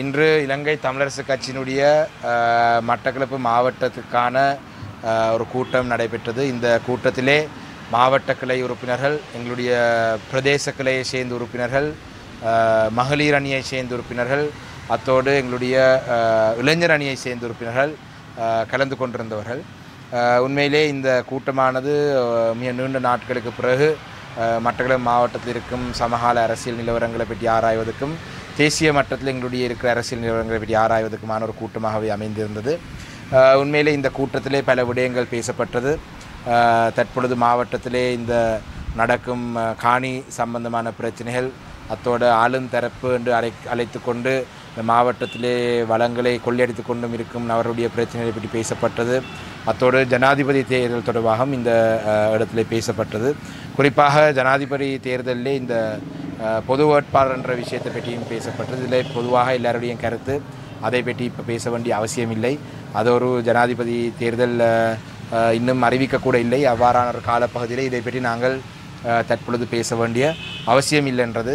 இன்று இலங்கை தமிழரசு கட்சியினுடைய மட்டக்களப்பு மாவட்டத்துக்கான ஒரு கூட்டம் நடைபெற்றது. இந்த கூட்டத்திலே மாவட்ட கிளை உறுப்பினர்கள், எங்களுடைய பிரதேச கிளையை சேர்ந்த உறுப்பினர்கள், மகளிர் அணியை சேர்ந்த உறுப்பினர்கள், அத்தோடு எங்களுடைய இளைஞர் அணியை சேர்ந்த உறுப்பினர்கள் கலந்து கொண்டிருந்தவர்கள். உண்மையிலே இந்த கூட்டமானது மிக நீண்ட நாட்களுக்கு பிறகு மட்டக்களப்பு மாவட்டத்தில் இருக்கும் சமகால அரசியல் நிலவரங்களை பற்றி ஆராய்வதற்கும் தேசிய மட்டத்தில் எங்களுடைய இருக்கிற அரசியல் நிலவரங்களை பற்றி ஆராய்வதற்குமான ஒரு கூட்டமாகவே அமைந்திருந்தது. உண்மையிலே இந்த கூட்டத்திலே பல விடயங்கள் பேசப்பட்டது. தற்பொழுது மாவட்டத்திலே இந்த நடக்கும் காணி சம்பந்தமான பிரச்சனைகள், அத்தோடு ஆளும் தரப்பு என்று அழைத்து கொண்டு இந்த மாவட்டத்திலே வளங்களை கொள்ளையடித்து கொண்டும் இருக்கும் அவருடைய பிரச்சனைகளை பற்றி பேசப்பட்டது. அத்தோடு ஜனாதிபதி தேர்தல் தொடர்பாகவும் இந்த இடத்திலே பேசப்பட்டது. குறிப்பாக ஜனாதிபதி தேர்தலிலே இந்த பொது வேட்பாளர் என்ற விஷயத்தை பற்றியும் பேசப்பட்டது. இதில் பொதுவாக எல்லாருடைய கருத்து அதை பற்றி இப்போ பேச வேண்டிய அவசியமில்லை. அது ஒரு ஜனாதிபதி தேர்தல் இன்னும் அறிவிக்கக்கூட இல்லை. அவ்வாறான ஒரு காலப்பகுதியில் இதை பற்றி நாங்கள் தற்பொழுது பேச வேண்டிய அவசியம் இல்லை என்றது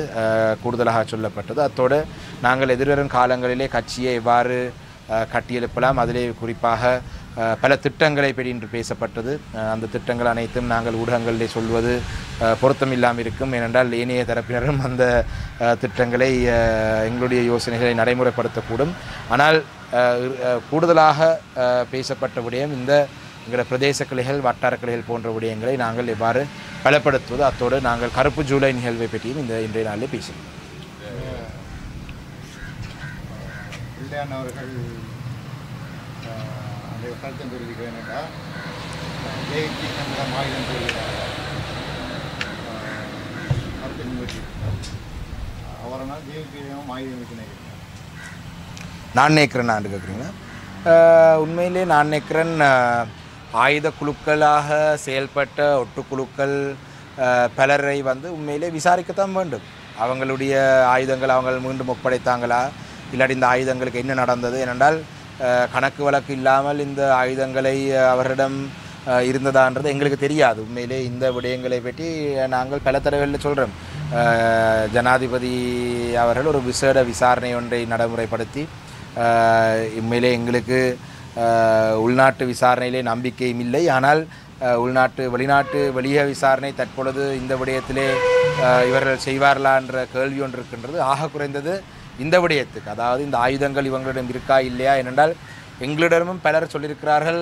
கூடுதலாக சொல்லப்பட்டது. அத்தோடு நாங்கள் எதிர்வரும் காலங்களிலே கட்சியை எவ்வாறு கட்டியெழுப்பலாம், அதிலே குறிப்பாக பல திட்டங்களை பற்றி இன்று பேசப்பட்டது. அந்த திட்டங்கள் அனைத்தும் நாங்கள் ஊடகங்களிலே சொல்வது பொருத்தமில்லாமல் இருக்கும். ஏனென்றால் ஏனைய தரப்பினரும் அந்த திட்டங்களை எங்களுடைய யோசனைகளை நடைமுறைப்படுத்தக்கூடும். ஆனால் கூடுதலாக பேசப்பட்ட விடயம் இந்த எங்களுடைய பிரதேச கிளைகள், வட்டார கிளைகள் போன்ற விடயங்களை நாங்கள் எவ்வாறு பலப்படுத்துவது, அத்தோடு நாங்கள் கருப்பு ஜூலை நிகழ்வை பற்றியும் இந்த இன்றைய நாளில் பேசுகிறோம். அவர்கள் அந்த கருத்தம் தெரிவிக்கிறேன் என்றால் ஆயுதம் கருத்தை முன்வச்சு அவரால் ஜேவிபியும் ஆயுதம் வச்சு நான் நினைக்கிறேன் நான் கேட்குறீங்களா? உண்மையிலே நான் நினைக்கிறேன் ஆயுத குழுக்களாக செயல்பட்ட ஒட்டுக்குழுக்கள் பலரை உண்மையிலே விசாரிக்கத்தான் வேண்டும். அவங்களுடைய ஆயுதங்கள் அவங்க மீண்டும் ஒப்படைத்தாங்களா, இல்லாட்டி இந்த ஆயுதங்களுக்கு என்ன நடந்தது? ஏனென்றால் கணக்கு வழக்கு இல்லாமல் இந்த ஆயுதங்களை அவரிடம் இருந்ததான்றது எங்களுக்கு தெரியாது. உண்மையிலே இந்த விடயங்களை பற்றி நாங்கள் பல தடவைகளில் சொல்கிறோம். ஜனாதிபதி அவர்கள் ஒரு விசேட விசாரணை ஒன்றை நடைமுறைப்படுத்தி உண்மையிலே எங்களுக்கு உள்நாட்டு விசாரணையிலே நம்பிக்கையும் இல்லை. ஆனால் வெளிய விசாரணை தற்பொழுது இந்த விடயத்திலே இவர்கள் செய்வார்களா என்ற கேள்வி ஒன்று இருக்கின்றது. ஆக குறைந்தது இந்த விடயத்துக்கு, அதாவது இந்த ஆயுதங்கள் இவங்களிடம் இருக்கா இல்லையா, ஏனென்றால் எங்களிடமும் பலர் சொல்லியிருக்கிறார்கள்.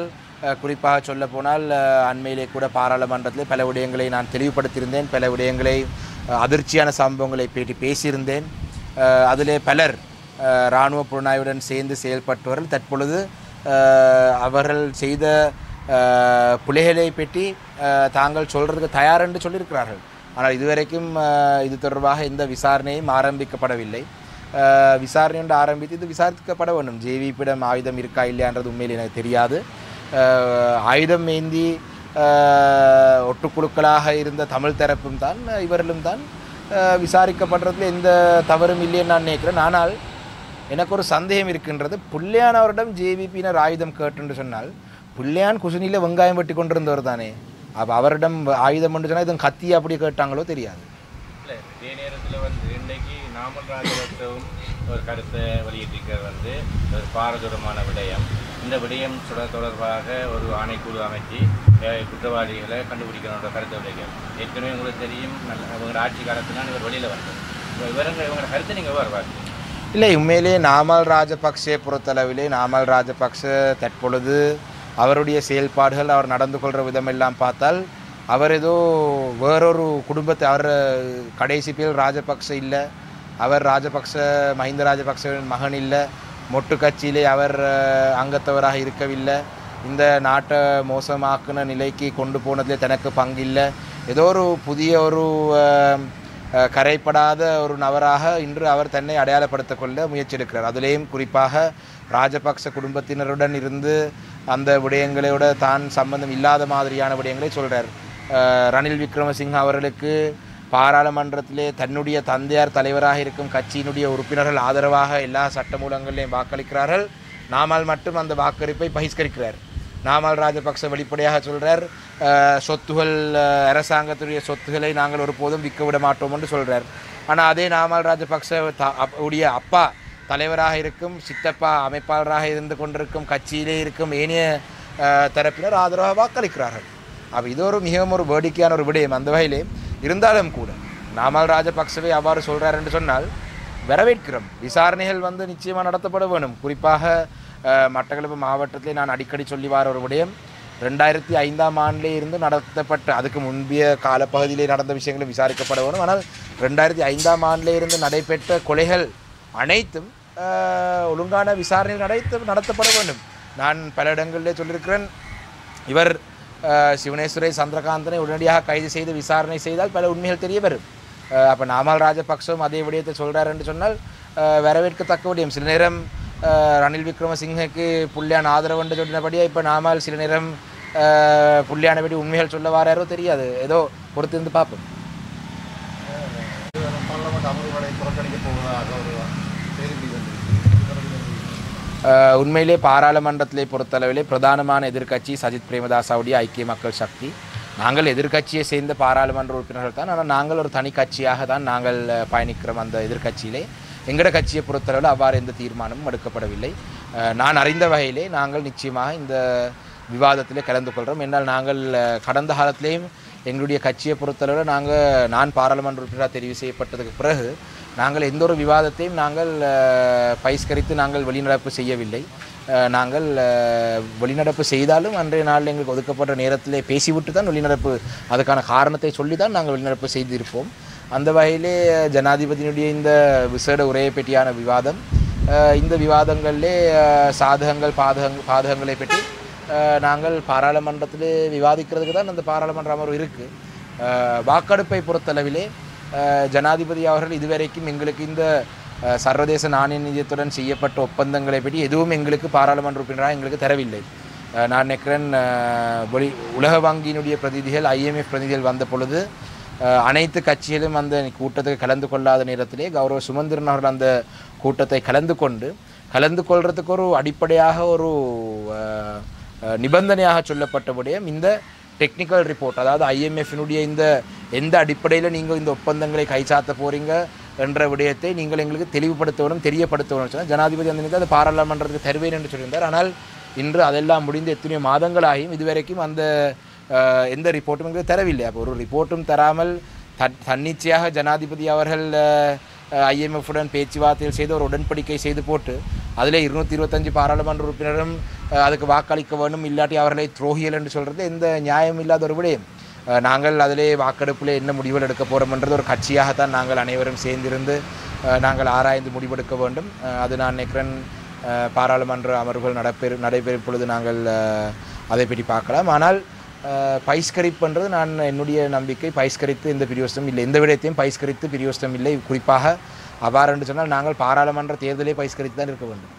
குறிப்பாக சொல்ல போனால் அண்மையிலே கூட பாராளுமன்றத்திலே பல விடயங்களை நான் தெளிவுபடுத்தியிருந்தேன். பல விடயங்களை அதிர்ச்சியான சம்பவங்களை பற்றி பேசியிருந்தேன். அதிலே பலர் இராணுவ புலனாய்வுடன் சேர்ந்து செயல்பட்டவர்கள் தற்பொழுது அவர்கள் செய்த பிழைகளை பற்றி தாங்கள் சொல்கிறதுக்கு தயார் என்று சொல்லியிருக்கிறார்கள். ஆனால் இதுவரைக்கும் இது தொடர்பாக எந்த விசாரணையும் ஆரம்பிக்கப்படவில்லை. விசாரணை ஒன்று ஆரம்பித்து இது விசாரிக்கப்பட வேண்டும். ஜேவிபியிடம் ஆயுதம் இருக்கா இல்லையான்றது உண்மையில் எனக்கு தெரியாது. ஆயுதம் ஏந்தி ஒட்டுக்குழுக்களாக இருந்த தமிழ் தரப்பும் தான் இவர்களும் தான் விசாரிக்கப்படுறதுல எந்த தவறும் இல்லைன்னு நான் நினைக்கிறேன். ஆனால் எனக்கு ஒரு சந்தேகம் இருக்கின்றது. புள்ளையான் அவரிடம் ஜேவிபியினர் ஆயுதம் கேட்டுன்னு சொன்னால் புள்ளையான் குசுனியில் வெங்காயம் வெட்டி கொண்டிருந்தவர் தானே. அப்போ அவரிடம் ஆயுதம் என்று சொன்னால் இது கத்தி அப்படி கேட்டாங்களோ தெரியாது. இல்லை, இதே நேரத்தில் இன்றைக்கு நாமல் ராஜபக்சவும் ஒரு கருத்தை வெளியிட்டிருக்கிறது. ஒரு பாரதூரமான விடயம். இந்த விடயம் தொடர்பாக ஒரு ஆணைக்குழு அமைச்சு குற்றவாளிகளை கண்டுபிடிக்கணுன்ற கருத்தை விளைவிக்கும். ஏற்கனவே உங்களுக்கு தெரியும், இவங்க ஆட்சி காலத்தினால் இவர் வெளியில் வந்தது. இவங்களோட கருத்தை நீங்கள் வருவாங்க இல்லை? உண்மையிலே நாமல் ராஜபக்சே பொறுத்தளவிலே நாமல் ராஜபக்ச தற்பொழுது அவருடைய செயல்பாடுகள், அவர் நடந்து கொள்கிற விதமெல்லாம் பார்த்தால் அவர் ஏதோ வேறொரு குடும்பத்தை, அவர் கடைசி பேர் ராஜபக்ச இல்லை, அவர் மஹிந்த ராஜபக்சவின் மகன் இல்லை, மொட்டு கட்சியிலே அவர் அங்கத்தவராக இருக்கவில்லை, இந்த நாட்டை மோசமாக்குன நிலைக்கு கொண்டு போனதிலே தனக்கு பங்கு இல்லை, ஏதோ ஒரு புதிய ஒரு கரைப்படாத ஒரு நபராக இன்று அவர் தன்னை அடையாளப்படுத்திக் கொள்ள முயற்சி எடுக்கிறார். அதிலேயும் குறிப்பாக ராஜபக்ச குடும்பத்தினருடன் இருந்து அந்த விடயங்களோட தான் சம்பந்தம் இல்லாத மாதிரியான விடயங்களை சொல்கிறார். ரணில் விக்ரமசிங்க அவர்களுக்கு பாராளுமன்றத்திலே தன்னுடைய தந்தையார் தலைவராக இருக்கும் கட்சியினுடைய உறுப்பினர்கள் ஆதரவாக எல்லா சட்டமூலங்களிலையும் வாக்களிக்கிறார்கள். நாமல் மட்டும் அந்த வாக்களிப்பை பகிஷ்கரிக்கிறார். நாமல் ராஜபக்ச வெளிப்படையாக சொல்கிறார், சொத்துகள், அரசாங்கத்துடைய சொத்துக்களை நாங்கள் ஒருபோதும் விற்க விட மாட்டோம் என்று சொல்கிறார். ஆனால் அதே நாமல் ராஜபக்ச உடைய அப்பா தலைவராக இருக்கும் சித்தப்பா அமைப்பாளராக இருந்து கொண்டிருக்கும் கட்சியிலே இருக்கும் ஏனைய தரப்பினர் ஆதரவாக வாக்களிக்கிறார்கள். அப்போ இது ஒரு மிகவும் ஒரு வேடிக்கையான ஒரு விடயம். அந்த வகையிலே இருந்தாலும் கூட நாமல் ராஜபக்சவை அவ்வாறு சொல்கிறார் என்று சொன்னால் வரவேற்கிறோம். விசாரணைகள் நிச்சயமாக நடத்தப்பட வேணும். குறிப்பாக மட்டக்களப்பு மாவட்டத்திலே நான் அடிக்கடி சொல்லி வர ஒரு விடயம் 2005ஆம் ஆண்டிலே இருந்து நடத்தப்பட்ட அதுக்கு முந்தைய காலப்பகுதியிலே நடந்த விஷயங்களும் விசாரிக்கப்பட வேணும். ஆனால் 2005ஆம் ஆண்டிலே இருந்து நடைபெற்ற கொலைகள் அனைத்தும் ஒழுங்கான விசாரணைகள் நடத்தப்பட வேண்டும். நான் பல இடங்களிலே சொல்லியிருக்கிறேன், இவர் சிவனேஸ்வரை சந்திரகாந்தனை உடனடியாக கைது செய்து விசாரணை செய்தால் பல உண்மைகள் தெரிய வரும். அப்போ நாமல் ராஜபக்சவும் அதே விடயத்தை சொல்கிறார் என்று சொன்னால் வரவேற்கத்தக்க விடயம். சில நேரம் ரணில் விக்ரமசிங்கக்கு புள்ளியான ஆதரவு என்று சொன்னபடியே இப்போ நாமல் சில நேரம் புள்ளியானபடி உண்மைகள் சொல்ல வாராரோ தெரியாது. ஏதோ பொறுத்திருந்து பார்ப்போம். பார்லமெண்ட் அமர்வுகளை புறக்கணிக்க போவதாக ஒரு செய்தி உண்மையிலே பாராளுமன்றத்திலே பொறுத்தளவிலே பிரதானமான எதிர்க்கட்சி சஜித் பிரேமதாசாவுடைய ஐக்கிய மக்கள் சக்தி. நாங்கள் எதிர்க்கட்சியை சேர்ந்த பாராளுமன்ற உறுப்பினர்கள் தான். ஆனால் நாங்கள் ஒரு தனி கட்சியாக தான் நாங்கள் பயணிக்கிறோம். அந்த எதிர்க்கட்சியிலே எங்கட கட்சியை பொறுத்தளவில் அவ்வாறு எந்த தீர்மானமும் எடுக்கப்படவில்லை. நான் அறிந்த வகையிலே நாங்கள் நிச்சயமாக இந்த விவாதத்திலே கலந்து கொள்கிறோம். என்னால் நாங்கள் கடந்த காலத்திலேயும் எங்களுடைய கட்சியை பொறுத்தளவில் நான் பாராளுமன்ற உறுப்பினராக தெரிவு செய்யப்பட்டதுக்கு பிறகு நாங்கள் எந்த ஒரு விவாதத்தையும் நாங்கள் பகிஷ்கரித்து நாங்கள் வெளிநடப்பு செய்யவில்லை. நாங்கள் வெளிநடப்பு செய்தாலும் அன்றைய நாளில் எங்களுக்கு ஒதுக்கப்பட்ட நேரத்திலே பேசிவிட்டு தான் வெளிநடப்பு அதுக்கான காரணத்தை சொல்லி தான் நாங்கள் வெளிநடப்பு செய்திருப்போம். அந்த வகையிலே ஜனாதிபதியினுடைய இந்த விசேட உரையை பற்றியான விவாதம், இந்த விவாதங்களிலே சாதகங்கள் பாதகங்களை பற்றி நாங்கள் பாராளுமன்றத்திலே விவாதிக்கிறதுக்கு தான் அந்த பாராளுமன்ற அமர்வு இருக்குது. வாக்கெடுப்பை பொறுத்தளவிலே ஜனாதிபதி அவர்கள் இதுவரைக்கும் எங்களுக்கு இந்த சர்வதேச நாணய நிதியத்துடன் செய்யப்பட்ட ஒப்பந்தங்களை பற்றி எதுவும் எங்களுக்கு பாராளுமன்ற உறுப்பினராக எங்களுக்கு தரவில்லை. நான் நினைக்கிறேன் உலக வங்கியினுடைய பிரதிநிதிகள் IMF பிரதிநிதிகள் வந்த பொழுது அனைத்து கட்சிகளும் அந்த கூட்டத்துக்கு கலந்து கொள்ளாத நேரத்திலே கௌரவ சுமந்திரன் அவர்கள் அந்த கூட்டத்தை கலந்து கொள்றதுக்கு ஒரு அடிப்படையாக ஒரு நிபந்தனையாக சொல்லப்பட்ட விடயம் இந்த டெக்னிக்கல் ரிப்போர்ட். அதாவது IMFனுடைய இந்த எந்த அடிப்படையில் நீங்கள் இந்த ஒப்பந்தங்களை கைச்சாத்த போகிறீங்க என்ற விடயத்தை நீங்கள் எங்களுக்கு தெளிவுபடுத்தணும், தெரியப்படுத்தணும் சொன்னால் ஜனாதிபதி அந்த நேரத்தில் அது பாராளுமன்றத்துக்கு தருவேன் என்று சொல்லியிருந்தார். ஆனால் இன்று அதெல்லாம் முடிந்து எத்தனையோ மாதங்களாகியும் இதுவரைக்கும் அந்த எந்த ரிப்போர்ட்டும் எங்களுக்கு தரவில்லை. அப்போ ஒரு ரிப்போர்ட்டும் தராமல் தன்னிச்சையாக ஜனாதிபதி அவர்கள் IMFுடன் பேச்சுவார்த்தைகள் செய்து ஒரு உடன்படிக்கை செய்து போட்டு அதில் 225 பாராளுமன்ற உறுப்பினரும் அதுக்கு வாக்களிக்க வேண்டும், இல்லாட்டி அவர்களை துரோகிகள் என்று சொல்கிறது எந்த நியாயம் இல்லாத ஒரு விடயம். நாங்கள் அதிலே வாக்கெடுப்பில் என்ன முடிவுகள் எடுக்க போகிறோம்ன்றது ஒரு கட்சியாகத்தான் நாங்கள் அனைவரும் சேர்ந்திருந்து நாங்கள் ஆராய்ந்து முடிவெடுக்க வேண்டும். அது நான் நினைக்கிறேன் பாராளுமன்ற அமர்வுகள் நடைபெறும் பொழுது நாங்கள் அதை பற்றி பார்க்கலாம். ஆனால் பகிஷ்கரிப்புன்றது நான் என்னுடைய நம்பிக்கை பகிஷ்கரித்து எந்த பிரயோசனம் இல்லை, எந்த விடயத்தையும் பகிஷ்கரித்து பிரயோசனம் இல்லை. குறிப்பாக அவ்வாறு என்று சொன்னால் நாங்கள் பாராளுமன்ற தேர்தலை பகிஷ்கரித்து தான் இருக்க வேண்டும்.